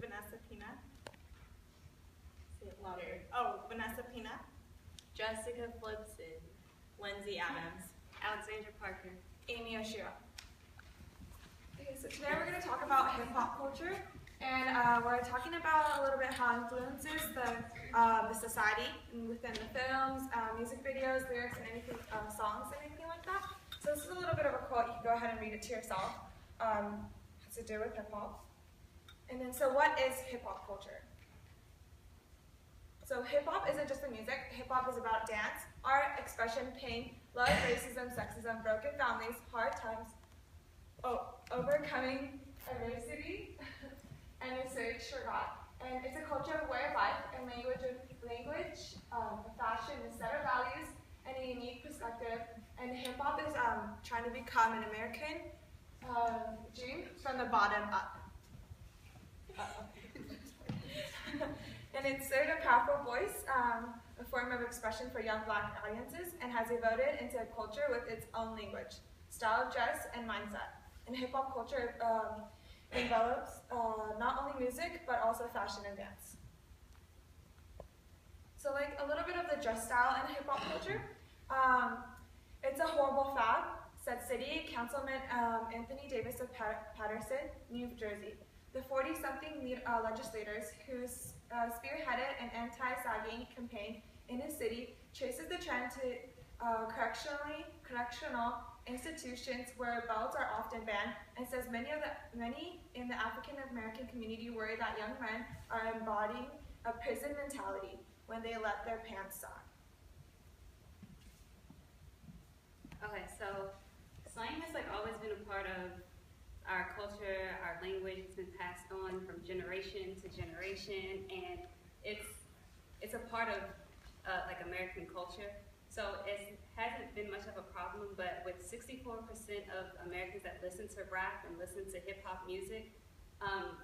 Vanessa Pina. Say it louder. Oh, Vanessa Pina. Jessica Flipson. Lindsay Adams. Alexandra Parker. Amy Oshiro. Okay, so today we're going to talk about hip-hop culture, and we're talking about a little bit how it influences the society within the films, music videos, lyrics, and anything, songs, and anything like that. So this is a little bit of a quote. You can go ahead and read it to yourself. Has to do with hip-hop. And then, so what is hip-hop culture? So hip-hop isn't just the music. Hip-hop is about dance, art, expression, pain, love, racism, sexism, broken families, hard times, overcoming adversity, and a search for God. And it's a culture of way of life and language, fashion, a set of values, and a unique perspective. And hip-hop is trying to become an American dream from the bottom up. And it's served a powerful voice, a form of expression for young Black audiences, and has evolved into a culture with its own language, style of dress, and mindset. And hip-hop culture envelops not only music, but also fashion and dance. So like a little bit of the dress style in hip-hop culture. It's a horrible fad, said City Councilman Anthony Davis of Paterson, New Jersey. The 40-something legislators who spearheaded an anti-sagging campaign in his city traces the trend to correctional institutions where belts are often banned, and says many in the African American community worry that young men are embodying a prison mentality when they let their pants on. Okay, so slang has always been a part of our culture, our language. It's been passed on from generation to generation, and it's a part of American culture. So it hasn't been much of a problem, but with 64% of Americans that listen to rap and listen to hip-hop music,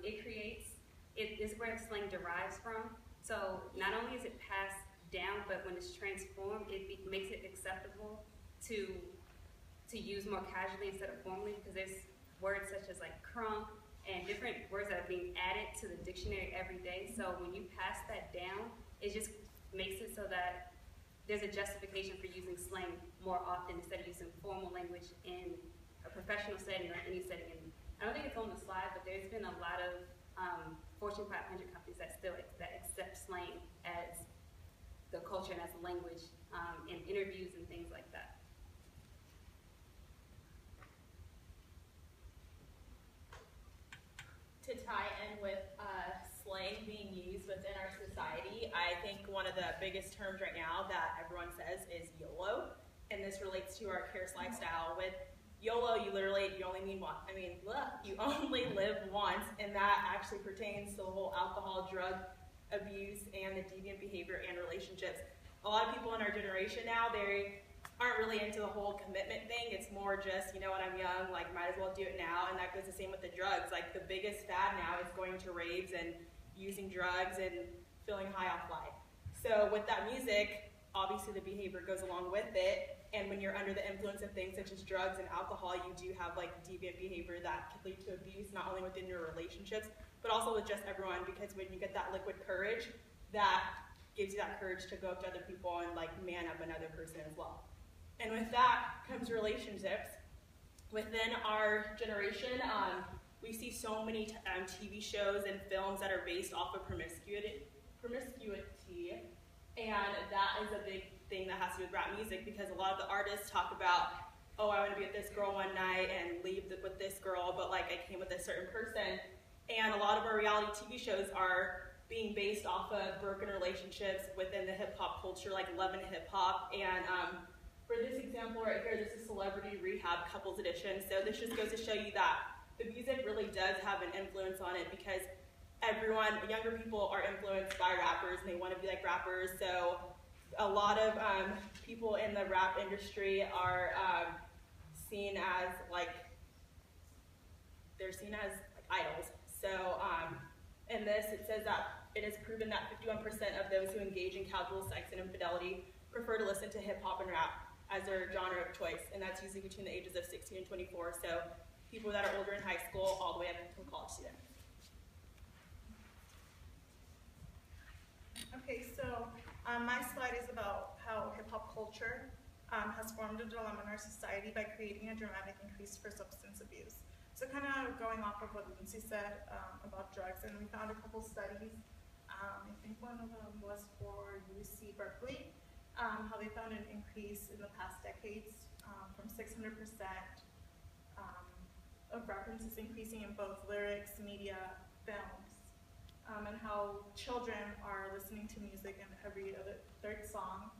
it is where slang derives from. So not only is it passed down, but when it's transformed, it makes it acceptable to use more casually instead of formally, because there's words such as crunk and different words that are being added to the dictionary every day. So when you pass that down, it just makes it so that there's a justification for using slang more often instead of using formal language in a professional setting or any setting. And I don't think it's on the slide, but there's been a lot of Fortune 500 companies that accept slang as the culture and as a language in interviews and things like that. To tie in with slang being used within our society, I think one of the biggest terms right now that everyone says is YOLO, and this relates to our Cares lifestyle. With YOLO, you only need one. You only live once, and that actually pertains to the whole alcohol, drug abuse, and the deviant behavior and relationships. A lot of people in our generation now, they aren't really into the whole commitment thing. It's more just, you know what, I'm young, might as well do it now, and that goes the same with the drugs. The biggest fad now is going to raves and using drugs and feeling high off life. So with that music, obviously the behavior goes along with it, and when you're under the influence of things such as drugs and alcohol, you do have deviant behavior that could lead to abuse, not only within your relationships, but also with just everyone, because when you get that liquid courage, that gives you that courage to go up to other people and man up another person as well. And with that comes relationships. Within our generation, we see so many TV shows and films that are based off of promiscuity, and that is a big thing that has to do with rap music, because a lot of the artists talk about, oh, I want to be with this girl one night and leave with this girl, but I came with a certain person. And a lot of our reality TV shows are being based off of broken relationships within the hip-hop culture, like Love and Hip Hop. And for this example right here, this is Celebrity Rehab Couples Edition. So this just goes to show you that the music really does have an influence on it, because younger people are influenced by rappers and they want to be like rappers. So a lot of people in the rap industry are seen as idols. So in this, it says that it is proven that 51% of those who engage in casual sex and infidelity prefer to listen to hip hop and rap as their genre of choice, and that's usually between the ages of 16 and 24, so people that are older in high school all the way up until college students. My slide is about how hip-hop culture has formed a dilemma in our society by creating a dramatic increase for substance abuse. So kind of going off of what Lindsay said about drugs, and we found a couple studies. I think one of them was for UC Berkeley, how they found an increase in the past decades from 600% of references increasing in both lyrics, media, films, and how children are listening to music and every third song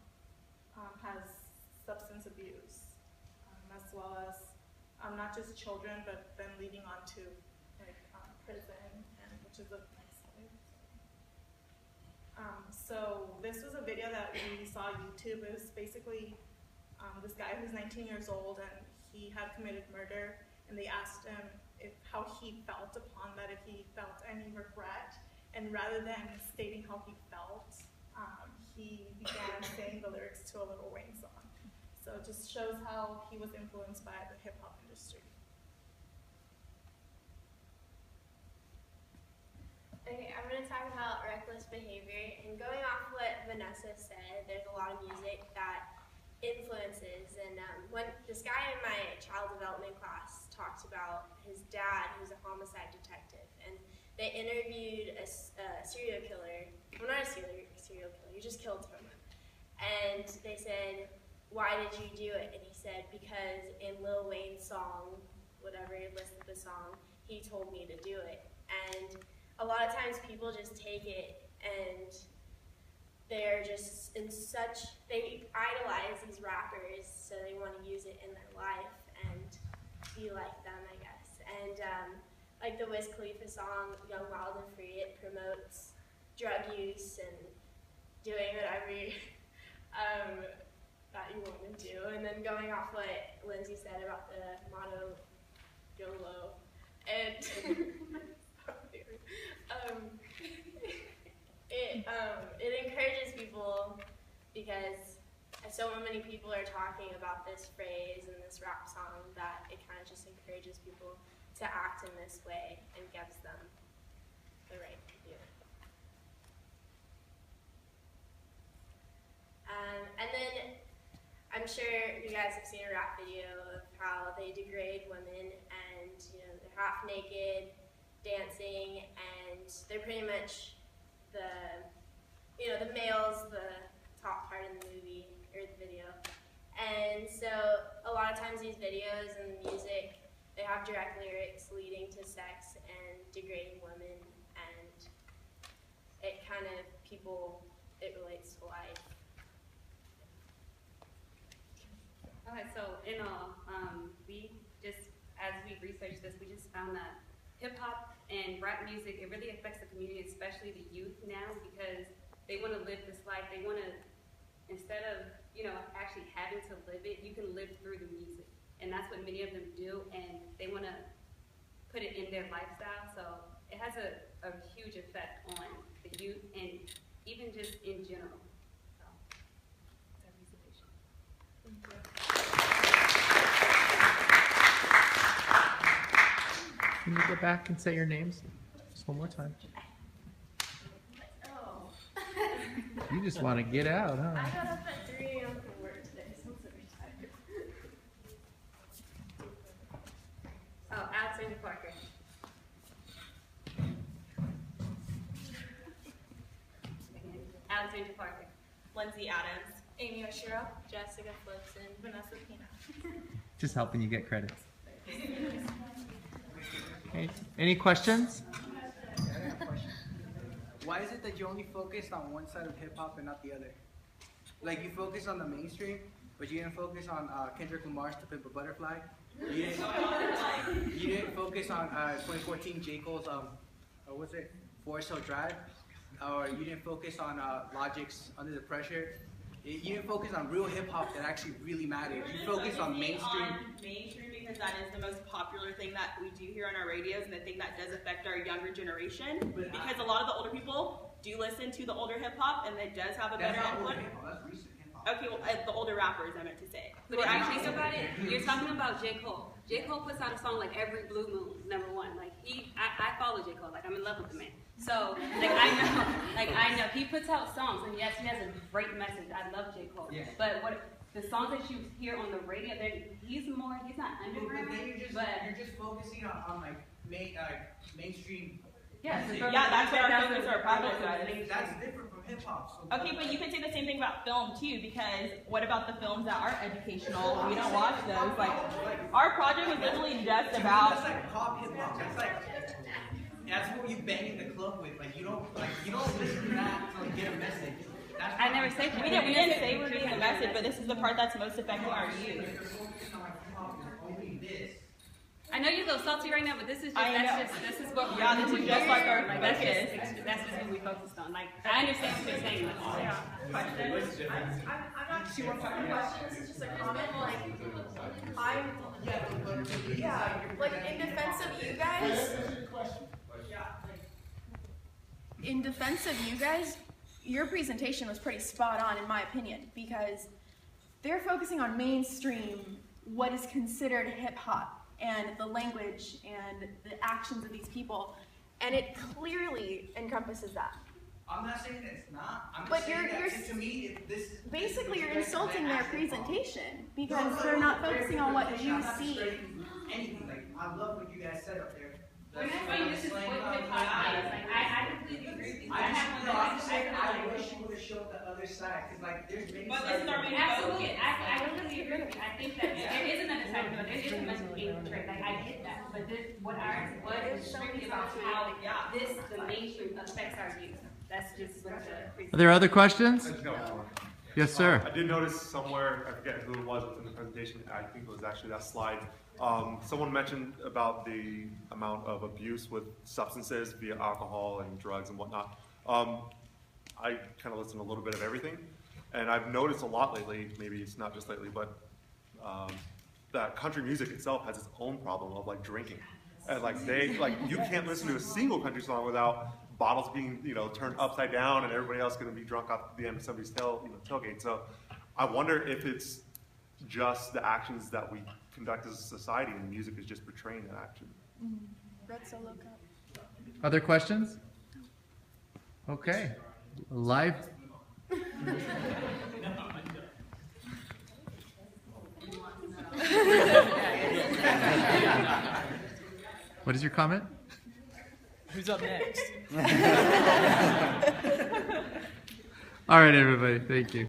has substance abuse, as well as not just children, but then leading on to like prison, and which is the next slide. So this was a video that we saw on YouTube. It was basically this guy who's 19 years old, and he had committed murder, and they asked him how he felt upon that, if he felt any regret, and rather than stating how he felt, he began saying the lyrics to a Lil Wayne song. So it just shows how he was influenced by the hip-hop industry. Okay, I'm going to talk about reckless behavior, and going off what Vanessa said, there's a lot of music that influences, and when this guy in my child development class talked about his dad, who's a homicide detective, and they interviewed a serial killer, well, not a serial killer, he just killed someone, and they said, why did you do it? And he said, because in Lil Wayne's song, whatever he listed the song, he told me to do it. And a lot of times people just take it and they're just in such, they idolize these rappers, so they want to use it in their life and be like them, I guess. And like the Wiz Khalifa song, Young, Wild and Free, it promotes drug use and doing whatever that you want to do. And then going off what Lindsay said about the motto, YOLO, and it encourages people, because so many people are talking about this phrase and this rap song, that it kind of just encourages people to act in this way and gives them the right to do it. And then I'm sure you guys have seen a rap video of how they degrade women, and they're half naked, dancing, and they're pretty much the male's the top part in the movie or the video. And so a lot of times these videos and music, they have direct lyrics leading to sex and degrading women, and it kind of it relates to life. Okay, so in all, as we researched this, we just found that hip-hop and rap music, it really affects the community, especially the youth now, because they want to live this life. They want to, instead of, actually having to live it, you can live through the music. And that's what many of them do, and they want to put it in their lifestyle. So it has a huge effect on the youth and even just in general. So, that's our presentation. Thank you. Can you go back and say your names just one more time? Oh. You just want to get out, huh? I got up at 3 a.m. for work today, so I'm so tired. Oh, Alexander Parker. Alexander Parker. Lindsay Adams, Amy Oshiro. Jessica Flipson. Vanessa Pina. Just helping you get credits. Okay. Any questions? Why is it that you only focused on one side of hip-hop and not the other? Like, you focused on the mainstream, but you didn't focus on Kendrick Lamar's To Pimp a Butterfly. You didn't focus on 2014 J. Cole's, what was it, Forest Hill Drive. Or you didn't focus on Logic's Under the Pressure. You didn't focus on real hip-hop that actually really mattered. You focused on mainstream. Mainstream, because that is the most popular thing that we do here on our radios, and the thing that does affect our younger generation. Because a lot of the older people do listen to the older hip-hop, and it does have a better input. That's recent hip-hop. Okay, well, the older rappers, I meant to say. But if you think about it, you're talking about J. Cole. J. Cole puts out a song like every blue moon, number one. Like I follow J. Cole, like I'm in love with the man. So I know he puts out songs, and yes, he has a great message. I love J. Cole. Yeah. But the songs that you hear on the radio, he's not underground. But then you're just focusing on like mainstream. Yes, music. Yeah, that's what our focus our project is. That's different from hip hop. So Okay, but you can say the same thing about film too, because what about the films that are educational? We don't watch those. Like, our project was literally just that's about. like pop hip hop. That's what you bang in the club with. Like you don't listen to that to like get a message. That's I never say We didn't say we're getting the message, but this is the part that's most affecting our youth. If you're focusing on like hip hop, it's only this. I know you're a little salty right now, but this is this is what Yeah, this is just like our that's focus. that's just what we focused on. Like I understand what you're saying. I'm not sure what's the question. This is just a comment. Like in defense of you guys. In defense of you guys, your presentation was pretty spot on in my opinion, because they're focusing on mainstream, what is considered hip hop, and the language and the actions of these people, and it clearly encompasses that. I'm not saying that it's not. I'm just But saying you're that to me, this is basically you're this is insulting their actual hip hop. presentation because No, they're not their focusing on what presentation, you I'm not see. discrediting anything. Like I love what you guys said up there. We're not saying this is what hip hop is. Like I completely agree with you. I'm just saying I wish you would have showed the other side, because like there's many But sides. this is our main Absolutely, I completely agree with you. I think that there is another side to it. There is a mental game trait. Like I get that, but what is strictly about how the mainstream affects our youth. That's just what the Are there other questions? I just got one more. Yes, sir. I did notice somewhere, I forget who it was within the presentation, I think it was actually that slide. Someone mentioned about the amount of abuse with substances via alcohol and drugs and whatnot. I kind of listen to a little bit of everything, and I've noticed a lot lately, maybe it's not just lately, but that country music itself has its own problem of like drinking. And like you can't listen to a single country song without bottles being, turned upside down and everybody else going to be drunk off the end of somebody's tailgate. So I wonder if it's just the actions that we conduct as a society and music is just portraying that action. Red Solo Cup. Other questions? Okay. Live. What is your comment? Who's up next? All right, everybody. Thank you.